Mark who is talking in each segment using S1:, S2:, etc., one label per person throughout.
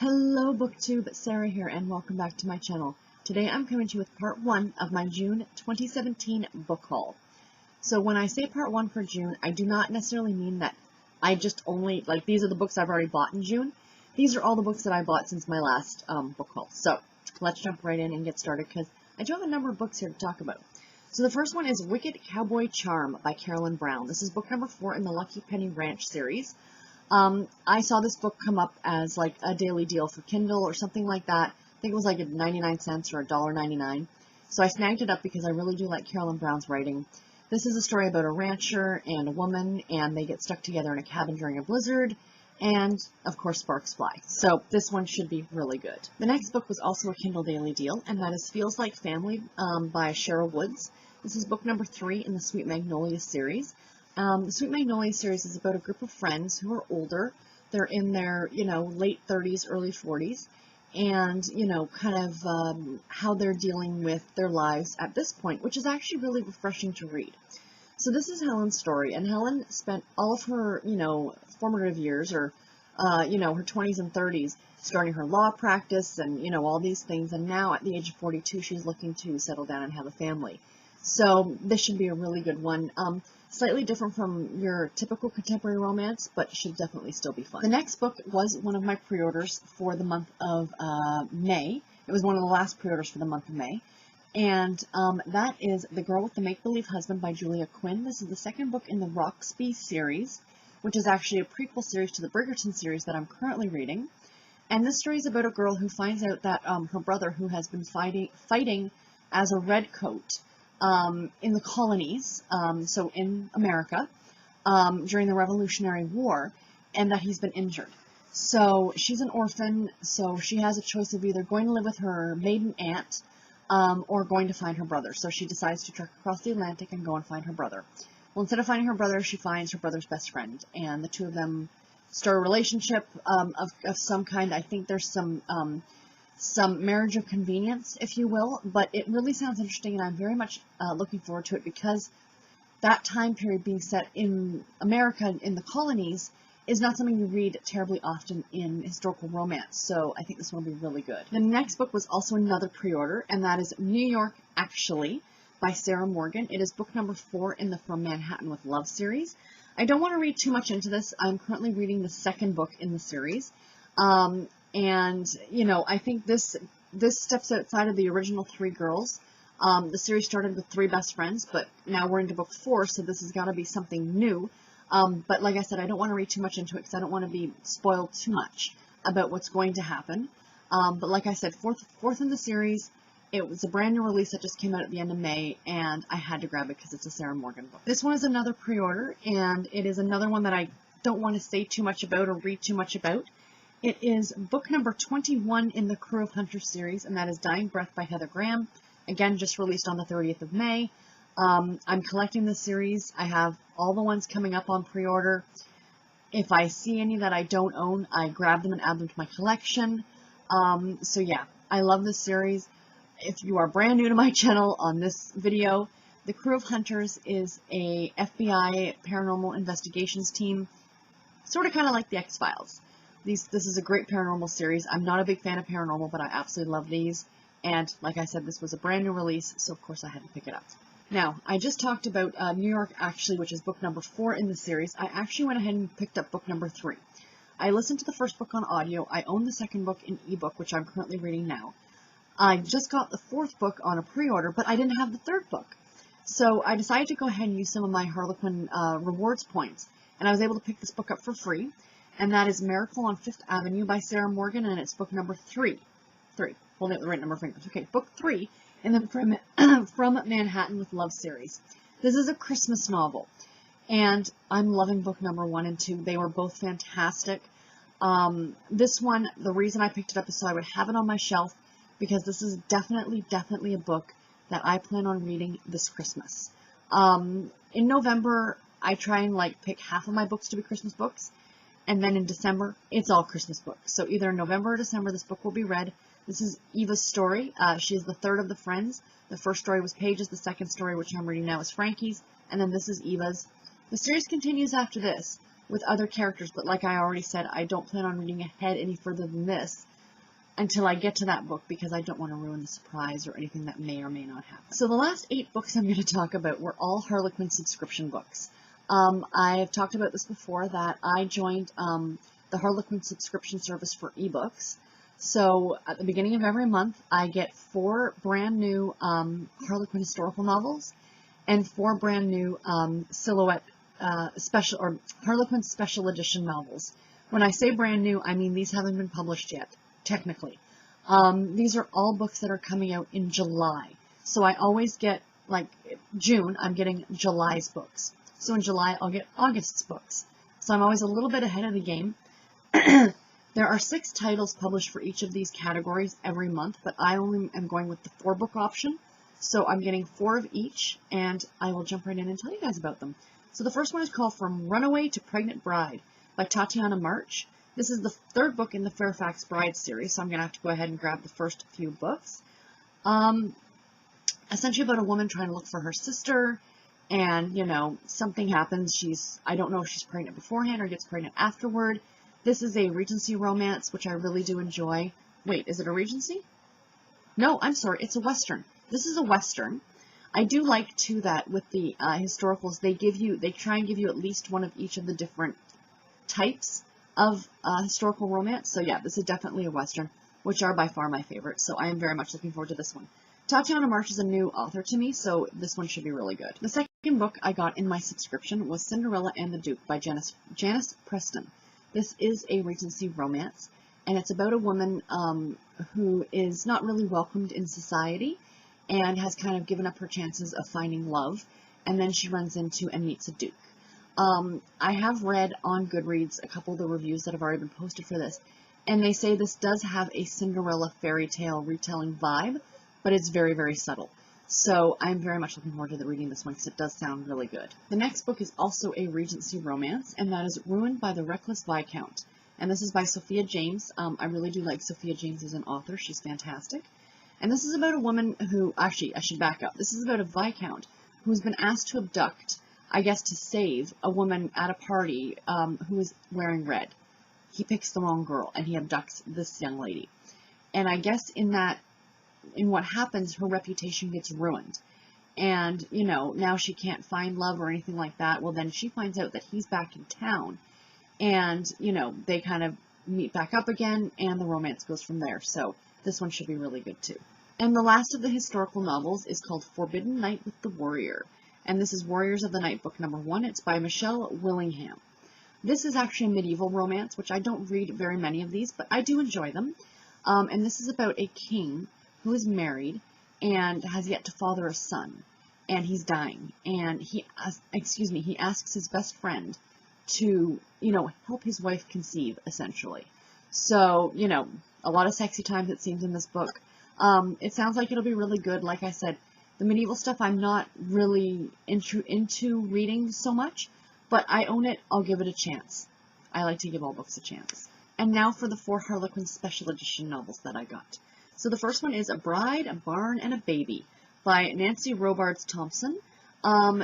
S1: Hello BookTube, Sarah here, and welcome back to my channel. Today I'm coming to you with part 1 of my June 2017 book haul. So when I say part 1 for June, I do not necessarily mean that I just only, these are the books I've already bought in June. These are all the books that I bought since my last book haul. So let's jump right in and get started because I do have a number of books here to talk about. So the first one is Wicked Cowboy Charm by Carolyn Brown. This is book number 4 in the Lucky Penny Ranch series. I saw this book come up as like a daily deal for Kindle or something like that. I think it was like 99 cents or $1.99. So I snagged it up because I really do like Carolyn Brown's writing. This is a story about a rancher and a woman, and they get stuck together in a cabin during a blizzard, and of course sparks fly. So this one should be really good. The next book was also a Kindle daily deal, and that is Feels Like Family by Sherryl Woods. This is book number 3 in the Sweet Magnolias series. The Sweet Magnolia series is about a group of friends who are older. They're in their, late 30s, early 40s, and, kind of how they're dealing with their lives at this point, which is actually really refreshing to read. So this is Helen's story, and Helen spent all of her, formative years, or, her 20s and 30s, starting her law practice and, all these things, and now at the age of 42, she's looking to settle down and have a family. So this should be a really good one. Slightly different from your typical contemporary romance, but should definitely still be fun. The next book was one of my pre-orders for the month of May. It was one of the last pre-orders for the month of May. And that is The Girl with the Make-Believe Husband by Julia Quinn. This is the second book in the Roxby series, which is actually a prequel series to the Bridgerton series that I'm currently reading. And this story is about a girl who finds out that her brother, who has been fighting as a redcoat, in the colonies, so in America, during the Revolutionary War, and that he's been injured. So she's an orphan, so she has a choice of either going to live with her maiden aunt, or going to find her brother. So she decides to trek across the Atlantic and go and find her brother. Well, instead of finding her brother, she finds her brother's best friend, and the two of them start a relationship of some kind. I think there's some marriage of convenience, if you will, but it really sounds interesting, and I'm very much looking forward to it because that time period being set in America, in the colonies, is not something you read terribly often in historical romance, so I think this one will be really good. The next book was also another pre-order, and that is New York Actually by Sarah Morgan. It is book number 4 in the From Manhattan with Love series. I don't want to read too much into this. I'm currently reading the second book in the series. And, I think this steps outside of the original 3 girls. The series started with 3 best friends, but now we're into book 4, so this has got to be something new. But like I said, I don't want to read too much into it because I don't want to be spoiled too much about what's going to happen. But like I said, fourth in the series. It was a brand new release that just came out at the end of May, and I had to grab it because it's a Sarah Morgan book. This one is another pre-order, and it is another one that I don't want to say too much about or read too much about. It is book number 21 in the Crew of Hunters series, and that is Dying Breath by Heather Graham. Again, just released on the 30th of May. I'm collecting this series. I have all the ones coming up on pre-order. If I see any that I don't own, I grab them and add them to my collection. So yeah, I love this series. If you are brand new to my channel on this video, the Crew of Hunters is a FBI paranormal investigations team, sort of kind of like the X-Files. This is a great paranormal series. I'm not a big fan of paranormal, but I absolutely love these. And like I said, this was a brand new release, so of course I had to pick it up. Now, I just talked about New York Actually, which is book number 4 in the series. I actually went ahead and picked up book number 3. I listened to the first book on audio. I own the second book in ebook, which I'm currently reading now. I just got the 4th book on a pre-order, but I didn't have the 3rd book. So I decided to go ahead and use some of my Harlequin rewards points, and I was able to pick this book up for free. And that is Miracle on Fifth Avenue by Sarah Morgan, and it's book number 3. Holding up the right number of fingers. Okay, book 3 in the From Manhattan with Love series. This is a Christmas novel, and I'm loving book number 1 and 2. They were both fantastic. This one, the reason I picked it up is so I would have it on my shelf, because this is definitely a book that I plan on reading this Christmas. In November, I try and pick half of my books to be Christmas books. And then in December, it's all Christmas books. So either in November or December, this book will be read. This is Eva's story. She is the 3rd of the friends. The first story was Paige's. The second story, which I'm reading now, is Frankie's. And then this is Eva's. The series continues after this with other characters, but like I already said, I don't plan on reading ahead any further than this. until I get to that book because I don't want to ruin the surprise or anything that may or may not happen. So the last 8 books I'm going to talk about were all Harlequin subscription books. I've talked about this before that I joined the Harlequin subscription service for ebooks. So at the beginning of every month, I get 4 brand new Harlequin historical novels and 4 brand new silhouette special or Harlequin special edition novels. When I say brand new, I mean these haven't been published yet, technically. These are all books that are coming out in July. So I always get, like June, I'm getting July's books. So in July, I'll get August's books. So I'm always a little bit ahead of the game. There are 6 titles published for each of these categories every month, but I only am going with the 4-book option. So I'm getting 4 of each, and I will jump right in and tell you guys about them. So the first one is called From Runaway to Pregnant Bride by Tatiana March. This is the 3rd book in the Fairfax Bride series, so I'm going to have to go ahead and grab the first few books. Essentially about a woman trying to look for her sister, and, you know, something happens. I don't know if she's pregnant beforehand or gets pregnant afterward. This is a Regency romance, which I really do enjoy. Wait, is it a Regency? No, I'm sorry, it's a Western. This is a Western. I do like, too, that with the historicals, they try and give you at least one of each of the different types of historical romance. So yeah, this is definitely a Western, which are by far my favorite. So I am very much looking forward to this one. Tatiana March is a new author to me, so this one should be really good. The second book I got in my subscription was Cinderella and the Duke by Janice Preston. This is a Regency romance, and it's about a woman who is not really welcomed in society and has kind of given up her chances of finding love, and then she runs into and meets a duke. I have read on Goodreads a couple of the reviews that have already been posted for this, and they say this does have a Cinderella fairy tale retelling vibe, but it's very, very subtle. So I'm very much looking forward to reading this one because it does sound really good. The next book is also a Regency romance, and that is Ruined by the Reckless Viscount. And this is by Sophia James. I really do like Sophia James as an author. She's fantastic. And this is about a woman who, actually, I should back up. This is about a Viscount who's been asked to abduct, I guess to save, a woman at a party who is wearing red. He picks the wrong girl, and he abducts this young lady. And I guess in what happens, her reputation gets ruined. And, you know, now she can't find love or anything like that. Well, then she finds out that he's back in town. And, you know, they kind of meet back up again, and the romance goes from there. So this one should be really good, too. And the last of the historical novels is called Forbidden Night with the Warrior. And this is Warriors of the Night, book number 1. It's by Michelle Willingham. This is actually a medieval romance, which I don't read very many of these, but I do enjoy them. And this is about a king who is married and has yet to father a son, and he's dying, and he asks his best friend to, you know, help his wife conceive, essentially. So, you know, a lot of sexy times, it seems, in this book. It sounds like it'll be really good. Like I said, the medieval stuff I'm not really into reading so much, but I own it. I'll give it a chance. I like to give all books a chance. And now for the 4 Harlequin special edition novels that I got. So the first one is A Bride, a Barn, and a Baby by Nancy Robards Thompson.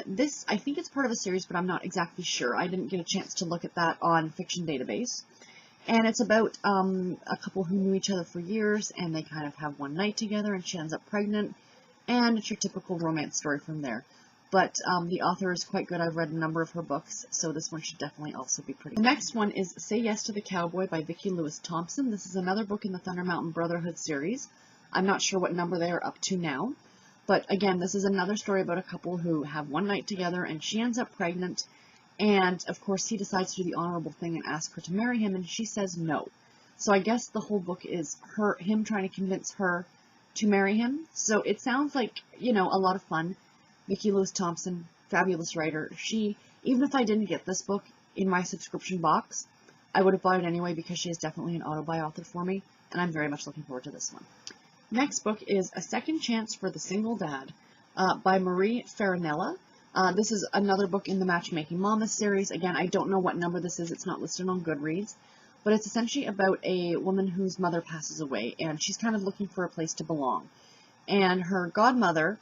S1: This, I think it's part of a series, but I'm not exactly sure. I didn't get a chance to look at that on Fiction Database. And it's about a couple who knew each other for years, and they kind of have one night together, and she ends up pregnant. And it's your typical romance story from there. But the author is quite good. I've read a number of her books, so this one should definitely also be pretty good. The next one is Say Yes to the Cowboy by Vicki Thompson. This is another book in the Thunder Mountain Brotherhood series. I'm not sure what number they are up to now. But again, this is another story about a couple who have one night together, and she ends up pregnant. And, of course, he decides to do the honorable thing and ask her to marry him, and she says no. So I guess the whole book is him trying to convince her to marry him. So it sounds like, you know, a lot of fun. Vicki Thompson, fabulous writer. Even if I didn't get this book in my subscription box, I would have bought it anyway because she is definitely an auto-buy author for me, and I'm very much looking forward to this one. Next book is A Second Chance for the Single Dad by Marie Ferrarella. This is another book in the Matchmaking Mama series. Again, I don't know what number this is. It's not listed on Goodreads. But it's essentially about a woman whose mother passes away, and she's kind of looking for a place to belong. And her godmother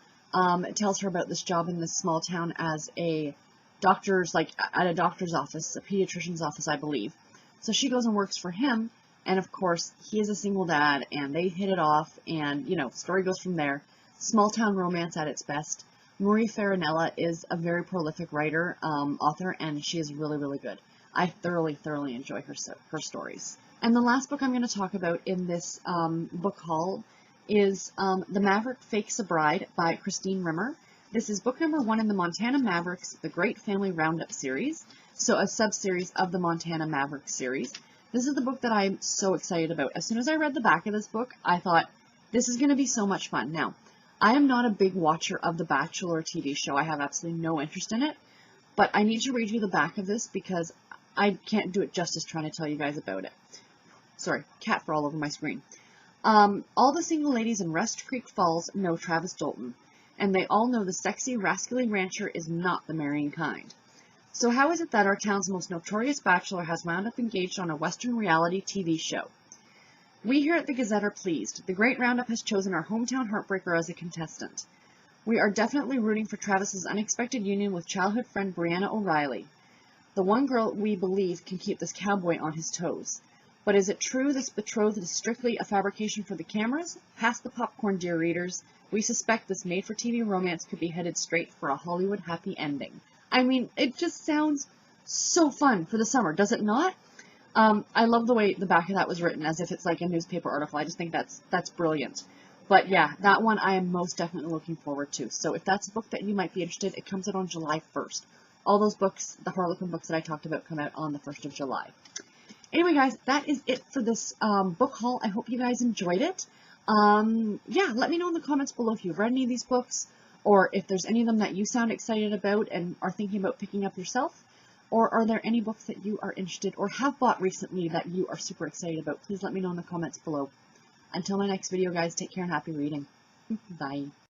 S1: tells her about this job in this small town as a doctor's, like at a doctor's office, a pediatrician's office, I believe. So she goes and works for him, And of course, he is a single dad, and they hit it off, and, you know, story goes from there. Small town romance at its best. Marie Ferrarella is a very prolific writer, author, and she is really, really good. I thoroughly, thoroughly enjoy her stories. And the last book I'm going to talk about in this book haul is The Maverick Fakes a Bride by Christine Rimmer. This is book number 1 in the Montana Mavericks The Great Family Roundup series, so a sub-series of the Montana Maverick series. This is the book that I'm so excited about. As soon as I read the back of this book, I thought, this is going to be so much fun. Now, I am not a big watcher of The Bachelor TV show. I have absolutely no interest in it, but I need to read you the back of this because I can't do it justice trying to tell you guys about it. Sorry, cat fur all over my screen. All the single ladies in Rest Creek Falls know Travis Dalton, and they all know the sexy, rascally rancher is not the marrying kind. So how is it that our town's most notorious bachelor has wound up engaged on a Western reality TV show? We here at the Gazette are pleased. The Great Roundup has chosen our hometown heartbreaker as a contestant. We are definitely rooting for Travis's unexpected union with childhood friend Brianna O'Reilly, the one girl we believe can keep this cowboy on his toes. But is it true this betrothal is strictly a fabrication for the cameras? Pass the popcorn, dear readers. We suspect this made-for-TV romance could be headed straight for a Hollywood happy ending. I mean, it just sounds so fun for the summer, does it not? I love the way the back of that was written, as if it's like a newspaper article. I just think that's brilliant. But yeah, that one I am most definitely looking forward to. So if that's a book that you might be interested, it comes out on July 1st. All those books, the Harlequin books that I talked about, come out on the 1st of July. Anyway, guys, that is it for this book haul. I hope you guys enjoyed it. Yeah, let me know in the comments below if you've read any of these books, or if there's any of them that you sound excited about and are thinking about picking up yourself. Or are there any books that you are interested or have bought recently that you are super excited about? Please let me know in the comments below. Until my next video, guys, take care and happy reading. Bye.